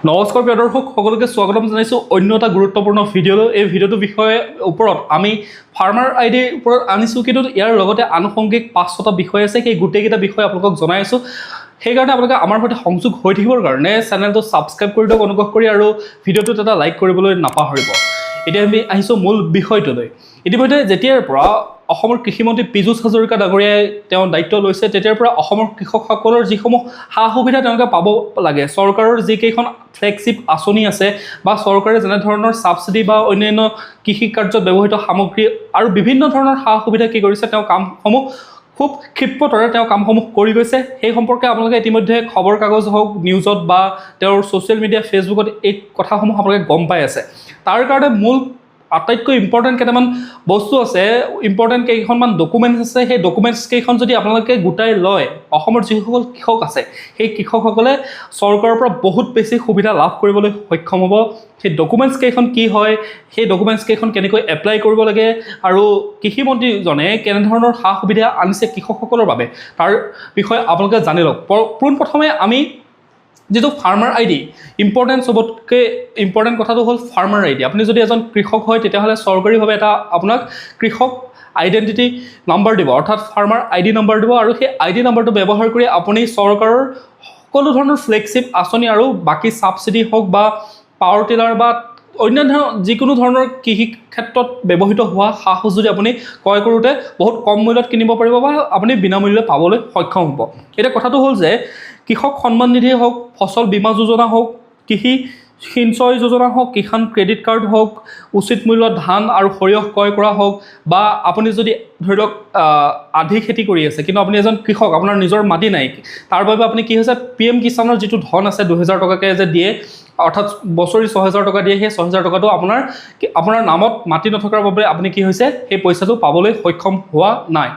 নমস্কাৰ প্ৰিয় দৰ্শক সকলোকে স্বাগতম জনাইছোঁ অন্য এটা গুৰুত্বপূৰ্ণ ভিডিঅ'লৈ। এই ভিডিঅ'টোৰ বিষয়ে ওপৰত আমি ফাৰ্মাৰ আইডিৰ ওপৰত আনিছোঁ, কিন্তু ইয়াৰ লগতে আনুষংগিক 5-6টা বিষয় আছে। সেই গোটেইকেইটা বিষয় আপোনালোকক জনাই আছোঁ। সেইকাৰণে আপোনালোকে আমাৰ সৈতে সংযোগ হৈ থাকিবৰ কাৰণে চেনেলটো ছাবস্ক্ৰাইব কৰি দিয়ক অনুগ্ৰহ কৰি, আৰু ভিডিঅ'টোত এটা লাইক কৰিবলৈ নাপাহৰিব। এতিয়া আমি আহিছোঁ মূল বিষয়টোলৈ। ইতিমধ্যে যেতিয়াৰ পৰা অসমৰ কৃষিমন্ত্ৰী পীযুষ হাজৰিকা ডাঙৰীয়াই তেওঁ দায়িত্ব লৈছে, তেতিয়াৰ পৰা অসমৰ কৃষকসকলৰ যিসমূহ সা সুবিধা তেওঁলোকে পাব লাগে, চৰকাৰৰ যিকেইখন ফ্লেগশ্বিপ আঁচনি আছে বা চৰকাৰে যেনেধৰণৰ ছাবচিডি বা অন্যান্য কৃষি কাৰ্যত ব্যৱহৃত সামগ্ৰী আৰু বিভিন্ন ধৰণৰ সা সুবিধা কি কৰিছে, তেওঁ কামসমূহ খুব ক্ষিপ্ৰতাৰে তেওঁ কামসমূহ কৰি গৈছে। সেই সম্পৰ্কে আপোনালোকে ইতিমধ্যে খবৰ কাগজ হওক, নিউজত বা তেওঁৰ ছ'চিয়েল মিডিয়া ফেচবুকত এই কথাসমূহ আপোনালোকে গম পাই আছে। তাৰ কাৰণে মূল আটাইতকৈ ইম্পৰ্টেণ্ট কেইটামান বস্তু আছে, ইম্পৰ্টেণ্ট কেইখনমান ডকুমেণ্টছ আছে। সেই ডকুমেণ্টছ কেইখন যদি আপোনালোকে গোটাই লয়, অসমৰ যিসকল কৃষক আছে সেই কৃষকসকলে চৰকাৰৰ পৰা বহুত বেছি সুবিধা লাভ কৰিবলৈ সক্ষম হ'ব। সেই ডকুমেণ্টছ কেইখন কি হয়, সেই ডকুমেণ্টছ কেইখন কেনেকৈ এপ্লাই কৰিব লাগে, আৰু কৃষিমন্ত্ৰীজনে কেনেধৰণৰ সা সুবিধা আনিছে কৃষকসকলৰ বাবে, তাৰ বিষয়ে আপোনালোকে জানি লওক। পোনপ্ৰথমে আমি যিটো ফাৰ্মাৰ আইডি, চবতকৈ ইম্পৰ্টেণ্ট কথাটো হ'ল ফাৰ্মাৰ আইডি। আপুনি যদি এজন কৃষক হয় তেতিয়াহ'লে চৰকাৰীভাৱে এটা আপোনাক কৃষক আইডেণ্টিটি নাম্বাৰ দিব, অৰ্থাৎ ফাৰ্মাৰ আইডি নাম্বাৰ দিব, আৰু সেই আইডি নাম্বাৰটো ব্যৱহাৰ কৰি আপুনি চৰকাৰৰ সকলো ধৰণৰ ফ্লেগশ্বিপ আঁচনি আৰু বাকী ছাবচিডি হওক বা পাৱাৰ টিলাৰ বা অন্যান্য যিকোনো ধৰণৰ কৃষি ক্ষেত্ৰত ব্যৱহৃত হোৱা সা সঁজুলি আপুনি ক্ৰয় কৰোঁতে বহুত কম মূল্যত কিনিব পাৰিব বা আপুনি বিনামূল্যে পাবলৈ সক্ষম হ'ব। এতিয়া কথাটো হ'ল যে কৃষক সন্মান নিধি হওক, ফচল বীমা যোজনা হওক, কৃষি সিঞ্চয় যোজনা হওক, কিষাণ ক্ৰেডিট কাৰ্ড হওক, উচিত মূল্যত ধান আৰু সৰিয়হ ক্ৰয় কৰা হওক, বা আপুনি যদি ধৰি লওক আধি খেতি কৰি আছে কিন্তু আপুনি এজন কৃষক, আপোনাৰ নিজৰ মাটি নাই, তাৰ বাবে আপুনি কি হৈছে PM কিষাণৰ যিটো ধন আছে 2000 টকাকৈ যে দিয়ে, অৰ্থাৎ বছৰি 6000 টকা দিয়ে, সেই 6000 টকাটো আপোনাৰ নামত মাটি নথকাৰ বাবে আপুনি কি হৈছে সেই পইচাটো পাবলৈ সক্ষম হোৱা নাই।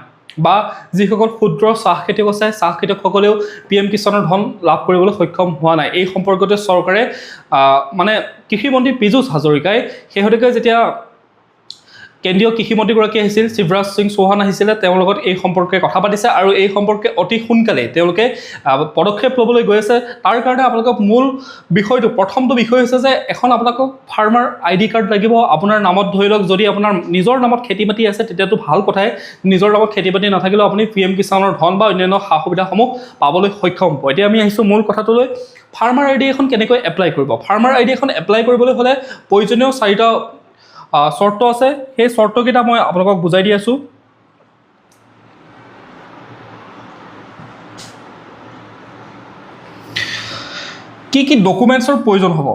বা যিসকল ক্ষুদ্ৰ চাহ খেতিয়ক আছে, চাহ খেতিয়কসকলেও PM কিষাণৰ ধন লাভ কৰিবলৈ সক্ষম হোৱা নাই। এই সম্পৰ্কতে চৰকাৰে কৃষিমন্ত্ৰী পীযুষ হাজৰিকাই শেহতীয়াকৈ যেতিয়া কেন্দ্ৰীয় কৃষিমন্ত্ৰীগৰাকী আহিছিল, শিৱৰাজ সিং চৌহান আহিছিলে, তেওঁৰ লগত এই সম্পৰ্কে কথা পাতিছে আৰু এই সম্পৰ্কে অতি সোনকালে তেওঁলোকে পদক্ষেপ ল'বলৈ গৈ আছে। তাৰ কাৰণে আপোনালোকক মূল বিষয়টো, প্ৰথমটো বিষয় হৈছে যে এখন আপোনালোকক ফাৰ্মাৰ আইডি কাৰ্ড লাগিব আপোনাৰ নামত। ধৰি লওক যদি আপোনাৰ নিজৰ নামত খেতি বাতি আছে তেতিয়াতো ভাল কথাই, নিজৰ নামত খেতি বাতি নাথাকিলেও আপুনি PM কিষাণৰ ধন বা অন্যান্য সা সুবিধাসমূহ পাবলৈ সক্ষম হ'ব। এতিয়া আমি আহিছোঁ মূল কথাটোলৈ, ফাৰ্মাৰ আইডি এখন কেনেকৈ এপ্লাই কৰিব। ফাৰ্মাৰ আইডি এখন এপ্লাই কৰিবলৈ হ'লে প্ৰয়োজনীয় 4টা চৰ্ত আছে। সেই চৰ্তকেইটা মই আপোনালোকক বুজাই দি আছোঁ। কি কি ডকুমেণ্টছৰ প্ৰয়োজন হ'ব।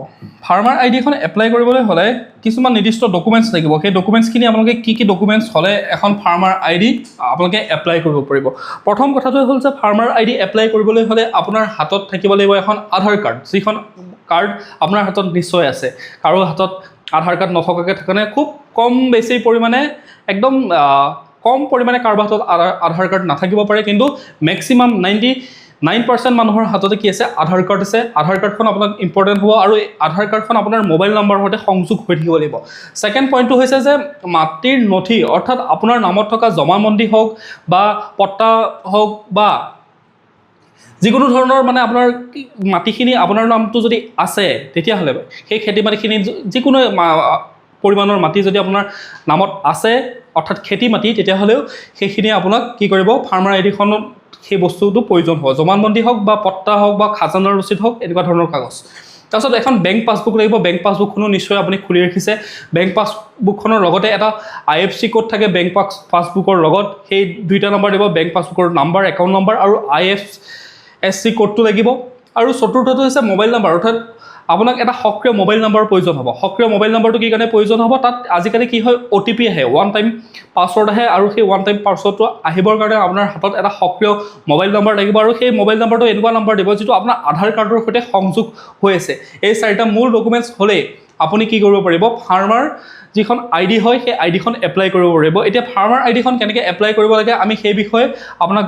ফাৰ্মাৰ আইডি এখন এপ্লাই কৰিবলৈ হ'লে কিছুমান নিৰ্দিষ্ট ডকুমেণ্টছ লাগিব। সেই ডকুমেণ্টছখিনি আপোনালোকে কি কি ডকুমেণ্টছ হ'লে এখন ফাৰ্মাৰ আইডি আপোনালোকে এপ্লাই কৰিব পাৰিব। প্ৰথম কথাটো হ'ল যে ফাৰ্মাৰ আইডি এপ্লাই কৰিবলৈ হ'লে আপোনাৰ হাতত থাকিব লাগিব এখন আধাৰ কাৰ্ড, যিখন কাৰ্ড আপোনাৰ হাতত নিশ্চয় আছে। কাৰো হাতত আধাৰ কাৰ্ড নথকাকৈ থাকে নে, খুব কম বেছি পৰিমাণে, একদম কম পৰিমাণে কাৰোবাৰ হাতত আধাৰ কাৰ্ড নাথাকিব পাৰে, কিন্তু মেক্সিমাম 99% মানুহৰ হাততে কি আছে, আধাৰ কাৰ্ড আছে। আধাৰ কাৰ্ডখন আপোনাক ইম্পৰ্টেণ্ট হ'ব, আৰু এই আধাৰ কাৰ্ডখন আপোনাৰ মোবাইল নাম্বাৰৰ সৈতে সংযোগ হৈ থাকিব লাগিব। ছেকেণ্ড পইণ্টটো হৈছে যে মাটিৰ নথি, অৰ্থাৎ আপোনাৰ নামত থকা জমাবন্দী হওক বা পট্টা হওক বা যিকোনো ধৰণৰ আপোনাৰ মাটিখিনি আপোনাৰ নামটো যদি আছে, তেতিয়াহ'লে সেই খেতি মাটিখিনি যিকোনো পৰিমাণৰ মাটি যদি আপোনাৰ নামত আছে, অৰ্থাৎ খেতি মাটি, তেতিয়াহ'লেও সেইখিনি আপোনাক কি কৰিব, ফাৰ্মাৰ আইডিখনত সেই বস্তুটো প্ৰয়োজন হ'ব। জমাবন্দী হওক বা পট্টা হওক বা খাজানাৰ ৰচিদ হওক, এনেকুৱা ধৰণৰ কাগজ। তাৰপিছত এখন বেংক পাছবুক লাগিব। বেংক পাছবুকখনো নিশ্চয় আপুনি খুলি ৰাখিছে। বেংক পাছবুকখনৰ লগতে এটা IFC কোড থাকে বেংক পাছবুকৰ লগত, সেই 2টা নম্বৰ দিব, বেংক পাছবুকৰ নাম্বাৰ, একাউণ্ট নাম্বাৰ, আৰু IFSC কোডটো লাগিব। আৰু চতুৰ্থটো হৈছে মোবাইল নাম্বাৰ, অৰ্থাৎ আপোনাক এটা সক্ৰিয় মোবাইল নাম্বাৰৰ প্ৰয়োজন হ'ব। সক্ৰিয় মোবাইল নাম্বাৰটো কি কাৰণে প্ৰয়োজন হ'ব, তাত আজিকালি কি হয়, OTP আহে, ওৱান টাইম পাছৱৰ্ড আহে, আৰু সেই ওৱান টাইম পাছৱৰ্ডটো আহিবৰ কাৰণে আপোনাৰ হাতত এটা সক্ৰিয় মোবাইল নাম্বাৰ লাগিব, আৰু সেই মোবাইল নাম্বাৰটো এনেকুৱা নাম্বাৰ দিব যিটো আপোনাৰ আধাৰ কাৰ্ডৰ সৈতে সংযোগ হৈ আছে। এই 4টা মূল ডকুমেণ্টছ হ'লেই আপুনি কি কৰিব পাৰিব, ফাৰ্মাৰ যিখন আইডি হয় সেই আইডিখন এপ্লাই কৰিব পাৰিব। এতিয়া ফাৰ্মাৰ আইডিখন কেনেকৈ এপ্লাই কৰিব লাগে আমি সেই বিষয়ে আপোনাক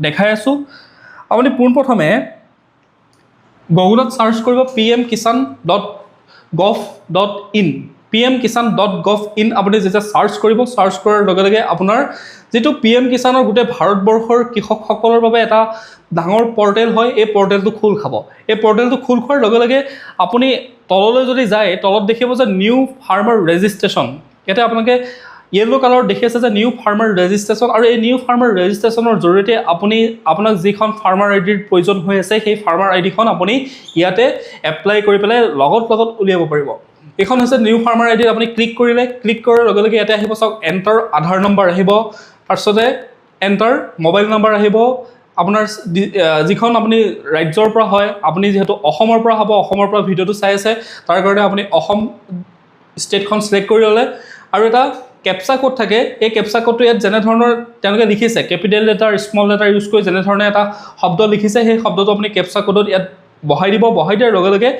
দেখাই আছোঁ। আপুনি পোনপ্ৰথমে গুগলত চাৰ্চ কৰিব PM Kishan.gov.in। pmkisan.gov.in আপুনি যেতিয়া সাৰ্চ কৰিব, সাৰ্চ কৰাৰ লগে লগে আপোনাৰ যেটো PM কিষাণৰ গোটে ভাৰতবৰ্ষৰ কৃষকসকলৰ বাবে এটা ডাঙৰ পৰ্টেল হয়, এই পৰ্টেলটো খোল খাব। এই পৰ্টেলটো খোল খোৱাৰ লগে লগে আপুনি তললৈ যদি যায়, তলত দেখিব যে নিউ ফাৰ্মাৰ ৰেজিষ্ট্ৰেশ্যন। ইয়াতে আপোনালোকে ইয়েলো কালাৰ দেখি আছে যে নিউ ফাৰ্মাৰ ৰেজিষ্ট্ৰেশ্যন, আৰু এই নিউ ফাৰ্মাৰ ৰেজিষ্ট্ৰেশ্যনৰ জৰিয়তে আপোনাক যিখন ফাৰ্মাৰ আইডিৰ প্ৰয়োজন হৈ আছে, সেই ফাৰ্মাৰ আইডিখন আপুনি ইয়াতে এপ্লাই কৰি পেলাই লগত উলিয়াব পাৰিব। এইখন হৈছে নিউ ফাৰ্মাৰ আইডিত আপুনি ক্লিক কৰিলে, ক্লিক কৰাৰ লগে লগে ইয়াতে আহিব চাওক এণ্টাৰ আধাৰ নম্বৰ আহিব, তাৰপিছতে এণ্টাৰ মোবাইল নম্বৰ আহিব, আপোনাৰ যিখন আপুনি ৰাজ্যৰ পৰা হয়, আপুনি যিহেতু অসমৰ পৰা হ'ব, অসমৰ পৰা ভিডিঅ'টো চাই আছে, তাৰ কাৰণে আপুনি অসম ষ্টেটখন চিলেক্ট কৰি ল'লে, আৰু এটা কেপচা কোড থাকে। এই কেপচা কোডটো ইয়াত যেনেধৰণৰ তেওঁলোকে লিখিছে, capital letter small letter use কৰি যেনেধৰণে এটা শব্দ লিখিছে, সেই শব্দটো আপুনি কেপচা কোডত ইয়াত বহাই দিব। বহাই দিয়াৰ লগে লগে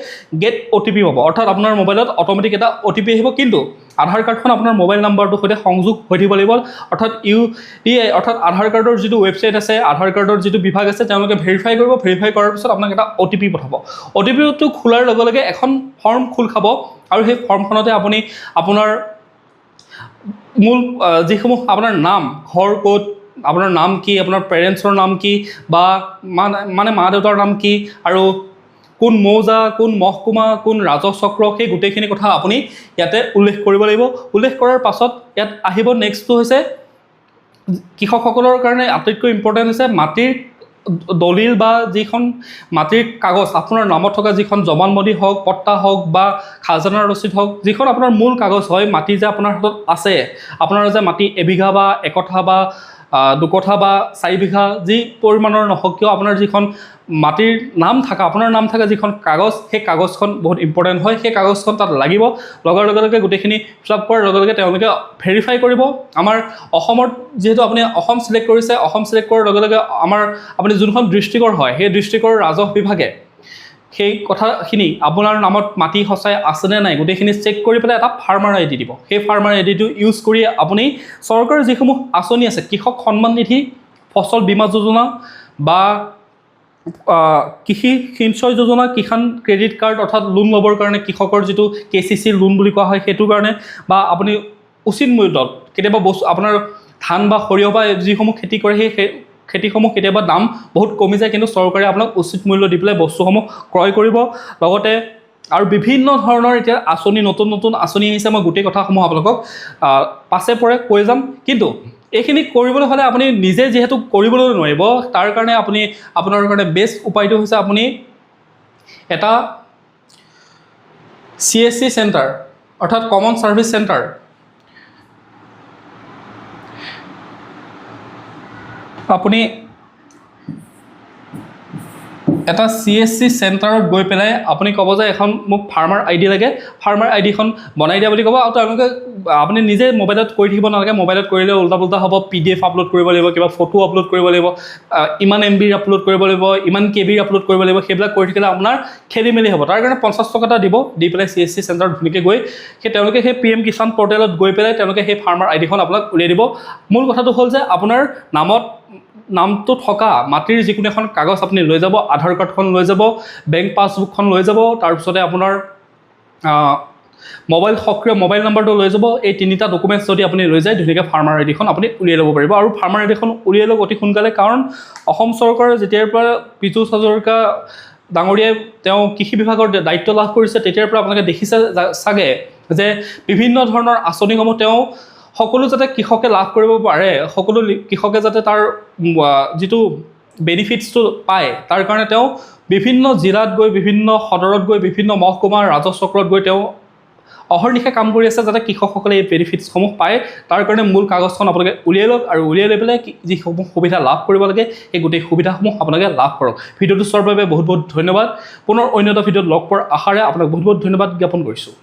গেট OTP পাব, অৰ্থাৎ আপোনাৰ মোবাইলত অট'মেটিক এটা OTP আহিব। কিন্তু আধাৰ কাৰ্ডখন আপোনাৰ মোবাইল নাম্বাৰটোৰ সৈতে সংযোগ হৈ থাকিব লাগিব, অৰ্থাৎ UPI অৰ্থাৎ আধাৰ কাৰ্ডৰ যিটো ৱেবছাইট আছে, আধাৰ কাৰ্ডৰ যিটো বিভাগ আছে, তেওঁলোকে ভেৰিফাই কৰিব। ভেৰিফাই কৰাৰ পিছত আপোনাক এটা OTP পঠাব। OTPটো খোলাৰ লগে লগে এখন ফৰ্ম খোল খাব, আৰু সেই ফৰ্মখনতে আপুনি আপোনাৰ মূল যিসমূহ আপোনাৰ নাম, ঘৰ ক'ত, আপোনাৰ নাম কি, আপোনাৰ পেৰেণ্টছৰ নাম কি, বা মা দেউতাৰ নাম কি, আৰু কোন মৌজা, কোন মহকুমা, কোন ৰাজহ চক্ৰ, সেই গোটেইখিনি কথা আপুনি ইয়াতে উল্লেখ কৰিব লাগিব। উল্লেখ কৰাৰ পাছত ইয়াত আহিব নেক্সটটো হৈছে কৃষকসকলৰ কাৰণে আটাইতকৈ ইম্পৰ্টেণ্ট হৈছে মাটিৰ দলিল বা যিখন মাটিৰ কাগজ, আপোনাৰ নামত থকা যিখন জবানবন্দী হওক, পট্টা হওক বা খাজানাৰ ৰচিদ হওক, যিখন আপোনাৰ মূল কাগজ হয়, মাটি যে আপোনাৰ হাতত আছে, আপোনাৰ যে মাটি এবিঘা বা একঠা বা 2 কঠা বা 4 বিঘা, যি পৰিমাণৰ নহওক কিয়, আপোনাৰ যিখন মাটিৰ নাম থকা, আপোনাৰ নাম থকা যিখন কাগজ, সেই কাগজখন বহুত ইম্পৰ্টেণ্ট হয়। সেই কাগজখন তাত লাগিব। লগাৰ লগে লগে গোটেইখিনি ফিল আপ কৰাৰ লগে লগে তেওঁলোকে ভেৰিফাই কৰিব। আমাৰ অসমত যিহেতু আপুনি অসম চিলেক্ট কৰিছে, অসম চিলেক্ট কৰাৰ লগে লগে আপুনি যোনখন ডিষ্ট্ৰিক্টৰ হয়, সেই ডিষ্ট্ৰিক্টৰ ৰাজহ বিভাগে সেই কথাখিনি আপোনাৰ নামত মাটি সঁচাই আছেনে নাই গোটেইখিনি চেক কৰি পেলাই এটা ফাৰ্মাৰ আইডি দিব। সেই ফাৰ্মাৰ আইডিটো ইউজ কৰি আপুনি চৰকাৰৰ যিসমূহ আঁচনি আছে, কৃষক সন্মান নিধি, ফচল বীমা যোজনা বা কৃষি সিঞ্চয় যোজনা, কিষাণ ক্ৰেডিট কাৰ্ড অৰ্থাৎ লোন ল'বৰ কাৰণে কৃষকৰ যিটো KCC লোন বুলি কোৱা হয়, সেইটোৰ কাৰণে, বা আপুনি উচিত মূল্যত কেতিয়াবা বস্তু আপোনাৰ ধান বা সৰিয়হ বা যিসমূহ খেতি কৰে, সেই খেতিসমূহ কেতিয়াবা দাম বহুত কমি যায়, কিন্তু চৰকাৰে আপোনাক উচিত মূল্য দি পেলাই বস্তুসমূহ ক্ৰয় কৰিব। লগতে আৰু বিভিন্ন ধৰণৰ এতিয়া আঁচনি, নতুন নতুন আঁচনি আহিছে, মই গোটেই কথাসমূহ আপোনালোকক পাছে পৰে কৈ যাম। কিন্তু এইখিনি কৰিবলৈ হ'লে আপুনি নিজে যিহেতু কৰিবলৈ নোৱাৰিব, তাৰ কাৰণে আপোনাৰ কাৰণে বেষ্ট উপায়টো হৈছে আপুনি এটা CSC চেণ্টাৰ অৰ্থাৎ কমন ছাৰ্ভিচ চেণ্টাৰ, আপুনি এটা CSC চেণ্টাৰত গৈ পেলাই আপুনি ক'ব যে এখন মোক ফাৰ্মাৰ আইডি লাগে, ফাৰ্মাৰ আইডিখন বনাই দিয়া বুলি ক'ব। আৰু তেওঁলোকে আপুনি নিজে মোবাইলত কৰি থাকিব নালাগে, মোবাইলত কৰিলে উল্টা পুল্টা হ'ব। PDF আপলোড কৰিব লাগিব, কিবা ফটো আপলোড কৰিব লাগিব, ইমান MB আপলোড কৰিব লাগিব, ইমান KB আপলোড কৰিব লাগিব, সেইবিলাক কৰি থাকিলে আপোনাৰ খেলি মেলি হ'ব। তাৰ কাৰণে 50 টকা এটা দিব, দি পেলাই CSC চেণ্টাৰত ধুনীয়াকৈ গৈ তেওঁলোকে সেই PM কিষাণ পৰ্টেলত গৈ পেলাই তেওঁলোকে সেই ফাৰ্মাৰ আইডিখন আপোনাক উলিয়াই দিব। মূল কথাটো হ'ল যে আপোনাৰ নামটো থকা মাটিৰ যিকোনো এখন কাগজ আপুনি লৈ যাব, আধাৰ কাৰ্ডখন লৈ যাব, বেংক পাছবুকখন লৈ যাব, তাৰপিছতে আপোনাৰ সক্ৰিয় মোবাইল নম্বৰটো লৈ যাব। এই 3টা ডকুমেণ্টছ যদি আপুনি লৈ যায়, ধুনীয়াকৈ ফাৰ্মাৰ আইডিখন আপুনি উলিয়াই ল'ব পাৰিব। আৰু ফাৰ্মাৰ আইডিখন উলিয়াই লওক অতি সোনকালে, কাৰণ অসম চৰকাৰে যেতিয়াৰ পৰা পীযুষ হাজৰিকা ডাঙৰীয়াই তেওঁ কৃষি বিভাগৰ দায়িত্ব লাভ কৰিছে, তেতিয়াৰ পৰা আপোনালোকে দেখিছে চাগে যে বিভিন্ন ধৰণৰ আঁচনিসমূহ তেওঁ সকলো যাতে কৃষকে লাভ কৰিব পাৰে, সকলো কৃষকে যাতে তাৰ যিটো বেনিফিটছটো পায়, তাৰ কাৰণে তেওঁ বিভিন্ন জিলাত গৈ, বিভিন্ন সদৰত গৈ, বিভিন্ন মহকুমা ৰাজহ চক্ৰত গৈ তেওঁ অহৰ্নিশে কাম কৰি আছে, যাতে কৃষকসকলে এই বেনিফিটছসমূহ পায়। তাৰ কাৰণে মূল কাগজখন আপোনালোকে উলিয়াই লওক, আৰু উলিয়াই লৈ পেলাই যিসমূহ সুবিধা লাভ কৰিব লাগে, সেই গোটেই সুবিধাসমূহ আপোনালোকে লাভ কৰক। ভিডিঅ'টো চোৱাৰ বাবে বহুত বহুত ধন্যবাদ। পুনৰ অন্য এটা ভিডিঅ'ত লগ পোৱাৰ আশাৰে আপোনাক বহুত বহুত ধন্যবাদ জ্ঞাপন কৰিছোঁ।